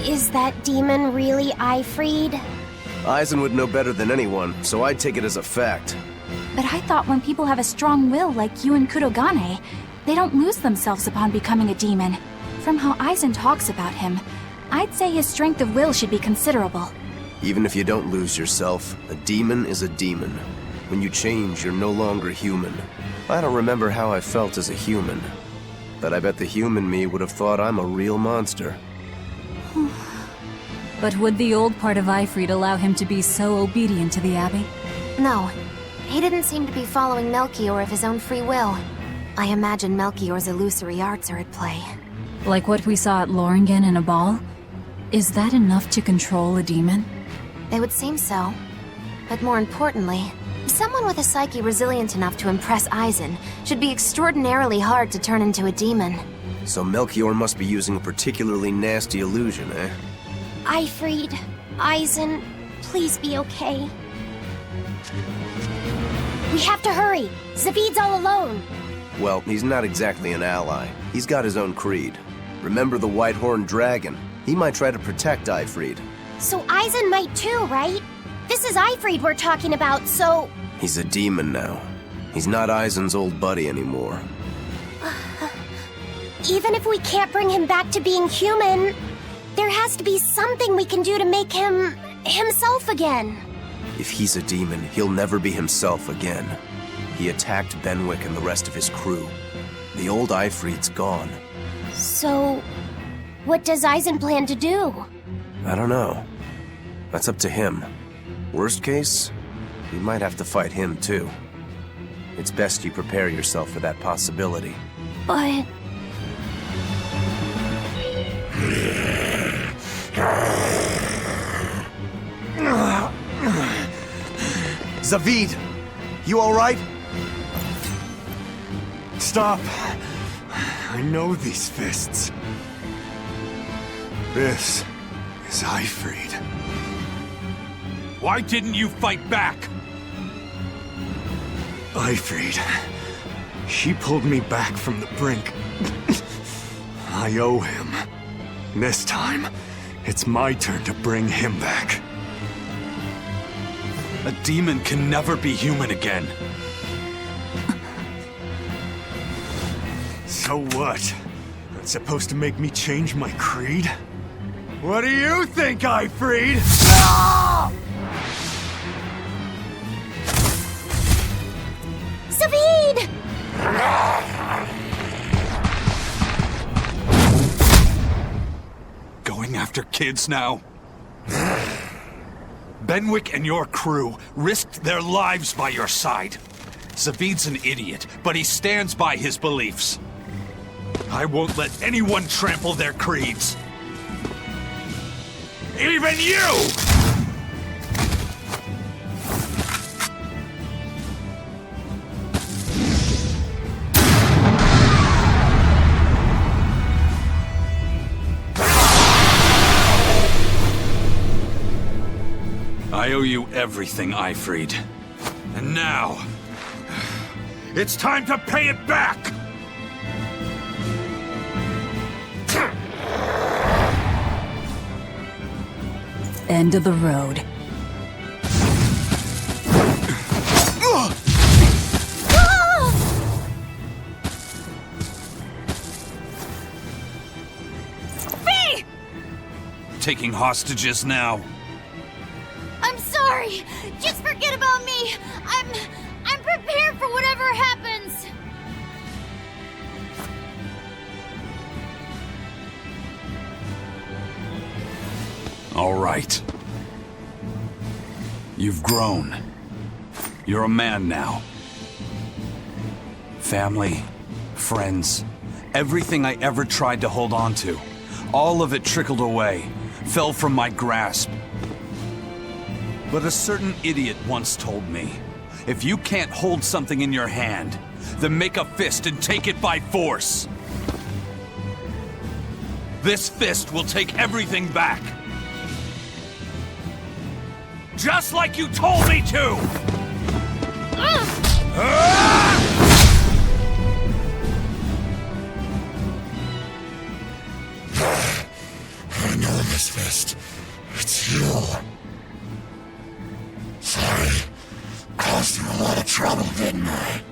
Is that demon really Ifrid? Eisen would know better than anyone, so I'd take it as a fact. But I thought when people have a strong will like you and Kurogane, they don't lose themselves upon becoming a demon. From how Eisen talks about him, I'd say his strength of will should be considerable. Even if you don't lose yourself, a demon is a demon. When you change, you're no longer human. I don't remember how I felt as a human, but I bet the human me would have thought I'm a real monster. But would the old part of Ifrid allow him to be so obedient to the Abbey? No. He didn't seem to be following Melchior of his own free will. I imagine Melchior's illusory arts are at play. Like what we saw at Loringen in a ball? Is that enough to control a demon? They would seem so. But more importantly, someone with a psyche resilient enough to impress Eisen should be extraordinarily hard to turn into a demon. So Melchior must be using a particularly nasty illusion, eh? Ifrid, Eisen, please be okay. We have to hurry! Zavid's all alone! Well, he's not exactly an ally. He's got his own creed. Remember the White-Horned Dragon? He might try to protect Ifrid. So Eisen might too, right? This is Ifrid we're talking about, so... He's a demon now. He's not Eisen's old buddy anymore. Even if we can't bring him back to being human, there has to be something we can do to make him... himself again. If he's a demon, he'll never be himself again. He attacked Benwick and the rest of his crew. The old Ifrid's gone. So... what does Eisen plan to do? I don't know. That's up to him. Worst case, we might have to fight him too. It's best you prepare yourself for that possibility. But... Zavid! You alright? Stop! I know these fists. This is Ifrid. Why didn't you fight back? Ifrid. She pulled me back from the brink. I owe him. This time, it's my turn to bring him back. A demon can never be human again. So what? That's supposed to make me change my creed? What do you think, Ifrid? Zavid! Going after kids now? Benwick and your crew risked their lives by your side. Zavid's an idiot, but he stands by his beliefs. I won't let anyone trample their creeds. Even you! I owe you everything, Ifrid. And now... it's time to pay it back! End of the road. Fee! Taking hostages now. I'm sorry! Just forget about me! I'm prepared for whatever happens! All right. You've grown. You're a man now. Family, friends, everything I ever tried to hold on to, all of it trickled away, fell from my grasp. But a certain idiot once told me, if you can't hold something in your hand, then make a fist and take it by force. This fist will take everything back. Just like you told me to! know this fist. It's you. Sorry. Caused you a lot of trouble, didn't I?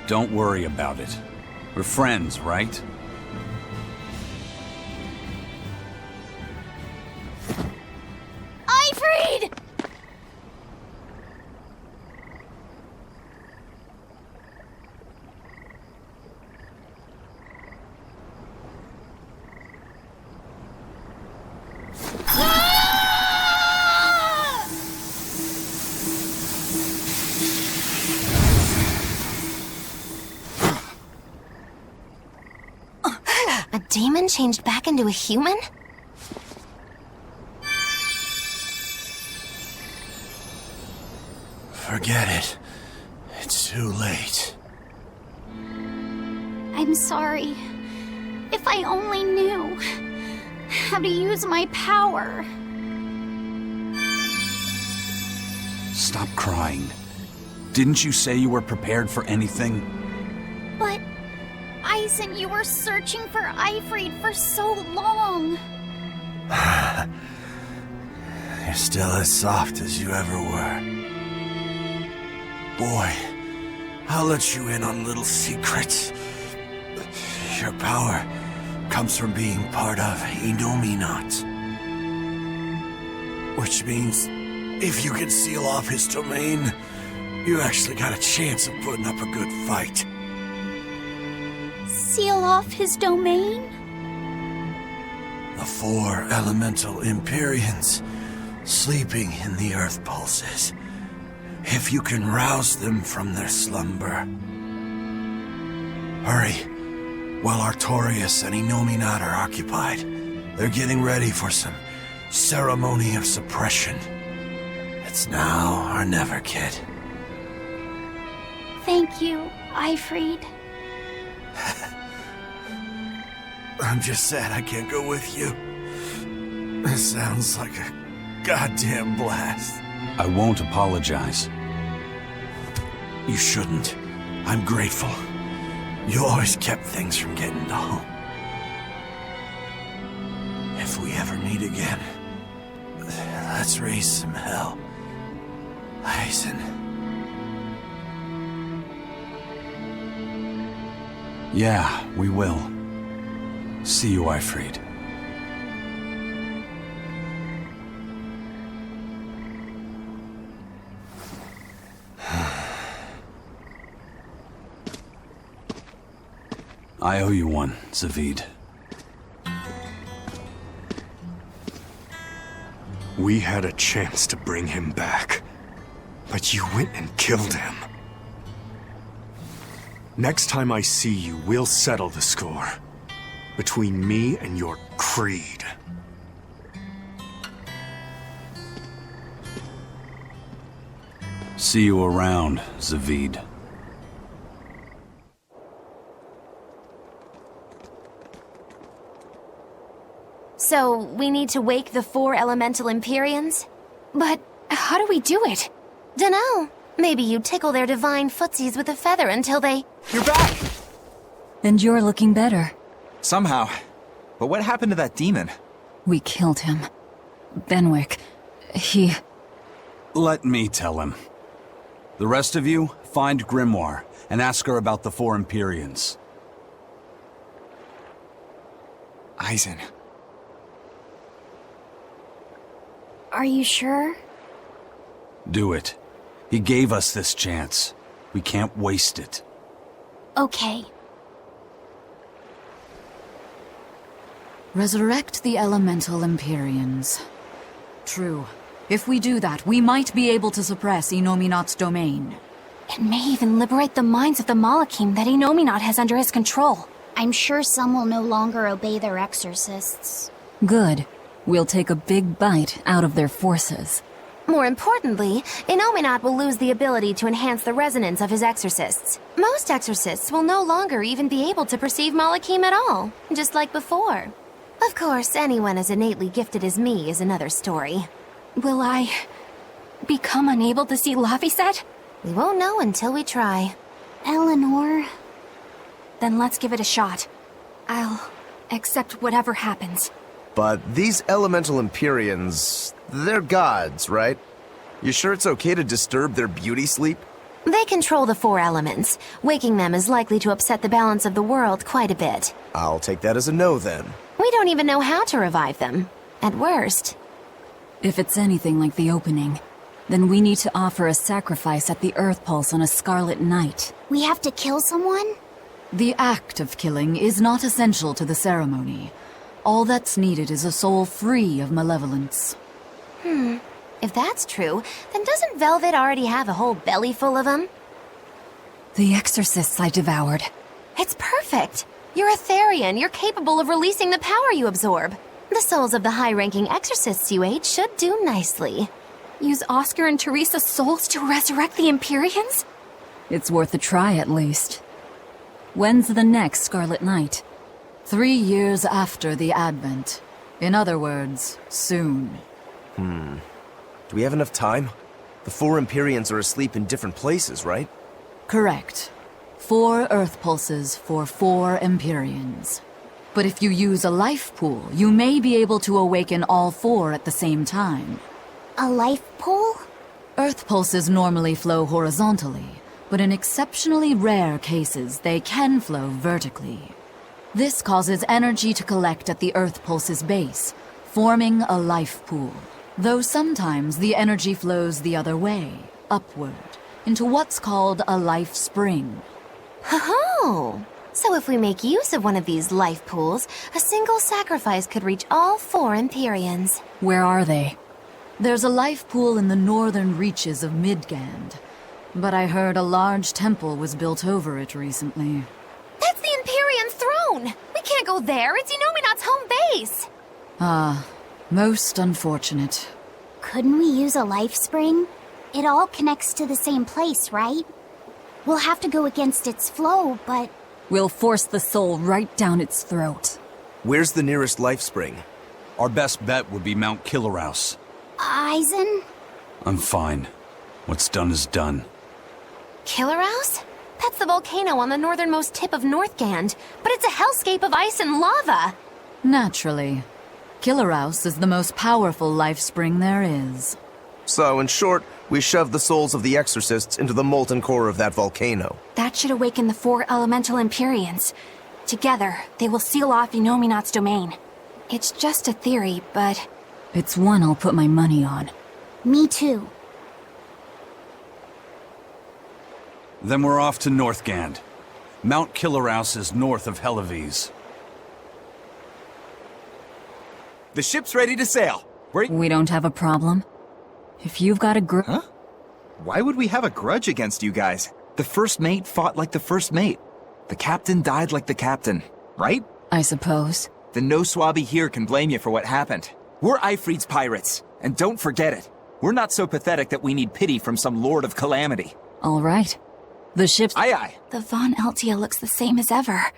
Don't worry about it. We're friends, right? Ifrid! A demon changed back into a human? Forget it. It's too late. I'm sorry. If I only knew how to use my power. Stop crying. Didn't you say you were prepared for anything? But, Eisen, you were searching for Ifrid for so long. You're still as soft as you ever were. Boy, I'll let you in on little secrets. Your power comes from being part of Innominat. Which means, if you can seal off his domain, you actually got a chance of putting up a good fight. Seal off his domain? The 4 elemental Empyreans sleeping in the earth pulses. If you can rouse them from their slumber. Hurry, while Artorias and Innominat are occupied. They're getting ready for some ceremony of suppression. It's now or never, kid. Thank you, Ifrid. I'm just sad I can't go with you. It sounds like a goddamn blast. I won't apologize. You shouldn't. I'm grateful. You always kept things from getting dull. If we ever meet again, let's raise some hell. Eisen. Yeah, we will. See you, Ifrid. I owe you one, Zavid. We had a chance to bring him back, but you went and killed him. Next time I see you, we'll settle the score. Between me and your creed. See you around, Zavid. So, we need to wake the 4 elemental Empyreans? But how do we do it? Dunno. Maybe you tickle their divine footsies with a feather until they... You're back! And you're looking better. Somehow. But what happened to that demon? We killed him. Benwick. He... Let me tell him. The rest of you, find Grimoire and ask her about the 4 Empyreans. Eisen. Are you sure? Do it. He gave us this chance. We can't waste it. Okay. Resurrect the elemental Empyreans. True. If we do that, we might be able to suppress Innominat's domain. It may even liberate the minds of the Malakim that Innominat has under his control. I'm sure some will no longer obey their exorcists. Good. We'll take a big bite out of their forces. More importantly, Innominat will lose the ability to enhance the resonance of his exorcists. Most exorcists will no longer even be able to perceive Malakim at all, just like before. Of course, anyone as innately gifted as me is another story. Will I... become unable to see Laphicet? We won't know until we try. Eleanor... Then let's give it a shot. I'll accept whatever happens. But these elemental Empyreans, they're gods, right? You sure it's okay to disturb their beauty sleep? They control the 4 elements. Waking them is likely to upset the balance of the world quite a bit. I'll take that as a no, then. We don't even know how to revive them. At worst. If it's anything like the opening, then we need to offer a sacrifice at the Earth Pulse on a Scarlet Night. We have to kill someone? The act of killing is not essential to the ceremony. All that's needed is a soul free of malevolence. If that's true, then doesn't Velvet already have a whole belly full of them? The Exorcists I devoured. It's perfect. You're a Therian. You're capable of releasing the power you absorb. The souls of the high-ranking Exorcists you ate should do nicely. Use Oscar and Teresa's souls to resurrect the Empyreans? It's worth a try at least. When's the next Scarlet Night? 3 years after the Advent. In other words, soon. Do we have enough time? The 4 Empyreans are asleep in different places, right? Correct. 4 Earth Pulses for 4 Empyreans. But if you use a life pool, you may be able to awaken all 4 at the same time. A life pool? Earth Pulses normally flow horizontally, but in exceptionally rare cases, they can flow vertically. This causes energy to collect at the Earth Pulse's base, forming a life pool. Though sometimes the energy flows the other way, upward, into what's called a life spring. Oh! So if we make use of one of these life pools, a single sacrifice could reach all 4 Empyreans. Where are they? There's a life pool in the northern reaches of Midgand, but I heard a large temple was built over it recently. That's the Empyrean throne! We can't go there, it's Inominat's home base! Most unfortunate. Couldn't we use a life spring? It all connects to the same place, right? We'll have to go against its flow, but... We'll force the soul right down its throat. Where's the nearest life spring? Our best bet would be Mount Killerhouse. Eisen? I'm fine. What's done is done. Killerhouse? That's the volcano on the northernmost tip of Northgand, but it's a hellscape of ice and lava! Naturally. Killerhouse is the most powerful life spring there is. So, in short, we shove the souls of the Exorcists into the molten core of that volcano. That should awaken the 4 elemental Empyreans. Together, they will seal off Inominat's domain. It's just a theory, but... It's one I'll put my money on. Me too. Then we're off to Northgand. Mount Killerhouse is north of Helives. The ship's ready to sail. We don't have a problem. If you've got a Huh? Why would we have a grudge against you guys? The first mate fought like the first mate. The captain died like the captain, right? I suppose. Then no swabby here can blame you for what happened. We're Ifrit's pirates, and don't forget it. We're not so pathetic that we need pity from some lord of calamity. All right. The ship's... Aye, aye. The Von Eltia looks the same as ever.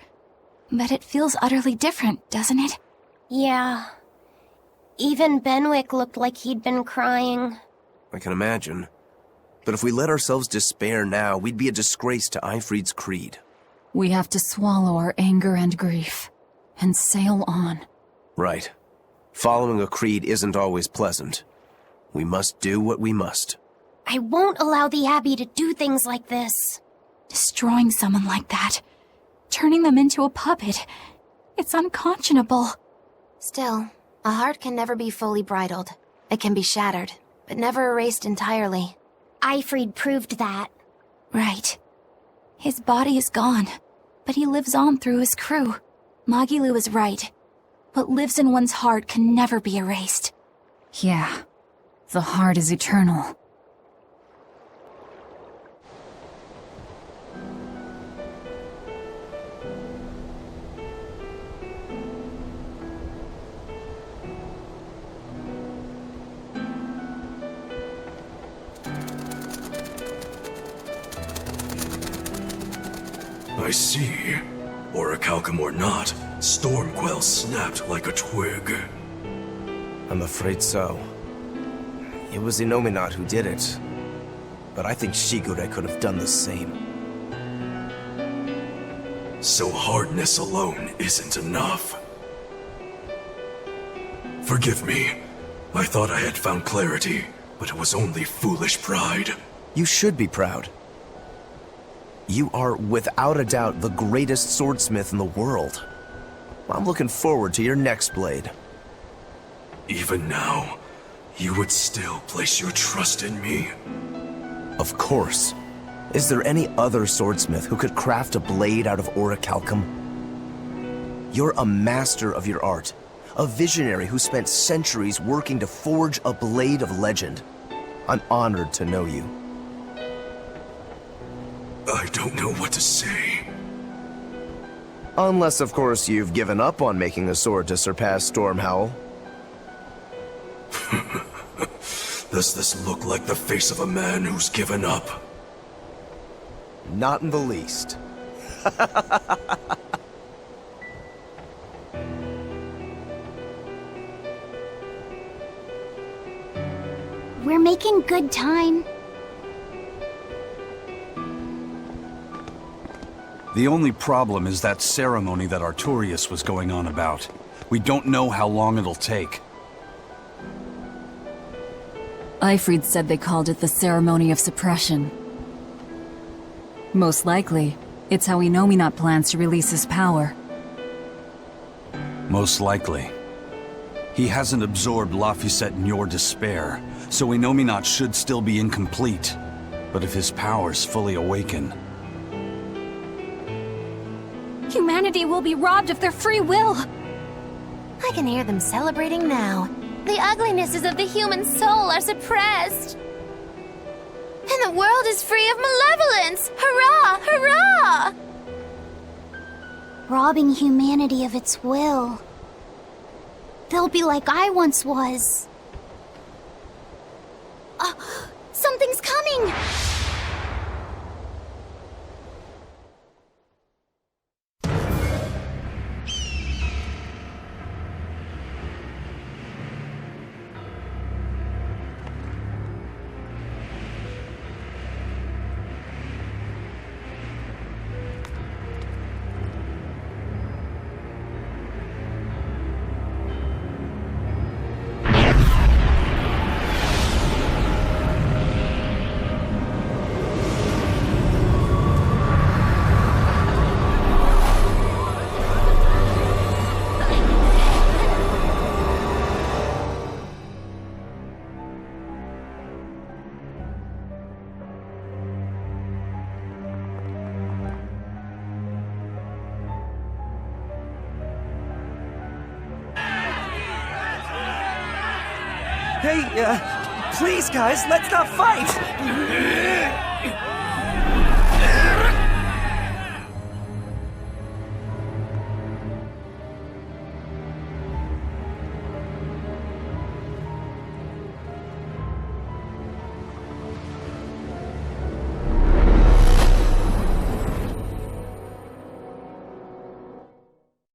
But it feels utterly different, doesn't it? Yeah. Even Benwick looked like he'd been crying. I can imagine. But if we let ourselves despair now, we'd be a disgrace to Ifrit's creed. We have to swallow our anger and grief, and sail on. Right. Following a creed isn't always pleasant. We must do what we must. I won't allow the Abbey to do things like this. Destroying someone like that. Turning them into a puppet. It's unconscionable. Still, a heart can never be fully bridled. It can be shattered, but never erased entirely. Ifrit proved that. Right. His body is gone, but he lives on through his crew. Magilu is right. What lives in one's heart can never be erased. Yeah. The heart is eternal. I see. Orichalcum or not, Stormquell snapped like a twig. I'm afraid so. It was Inominat who did it. But I think Shigure could have done the same. So hardness alone isn't enough. Forgive me. I thought I had found clarity, but it was only foolish pride. You should be proud. You are, without a doubt, the greatest swordsmith in the world. I'm looking forward to your next blade. Even now, you would still place your trust in me? Of course. Is there any other swordsmith who could craft a blade out of orichalcum? You're a master of your art, a visionary who spent centuries working to forge a blade of legend. I'm honored to know you. I don't know what to say. Unless, of course, you've given up on making a sword to surpass Stormhowl. Does this look like the face of a man who's given up? Not in the least. We're making good time. The only problem is that ceremony that Artorias was going on about. We don't know how long it'll take. Aifrid said they called it the Ceremony of Suppression. Most likely, it's how Inominat plans to release his power. Most likely. He hasn't absorbed Laphicet in your despair, so Inominat should still be incomplete. But if his powers fully awaken... Humanity will be robbed of their free will! I can hear them celebrating now. The uglinesses of the human soul are suppressed. And the world is free of malevolence! Hurrah! Hurrah! Robbing humanity of its will. They'll be like I once was. Something's coming! Hey, please guys, let's not fight!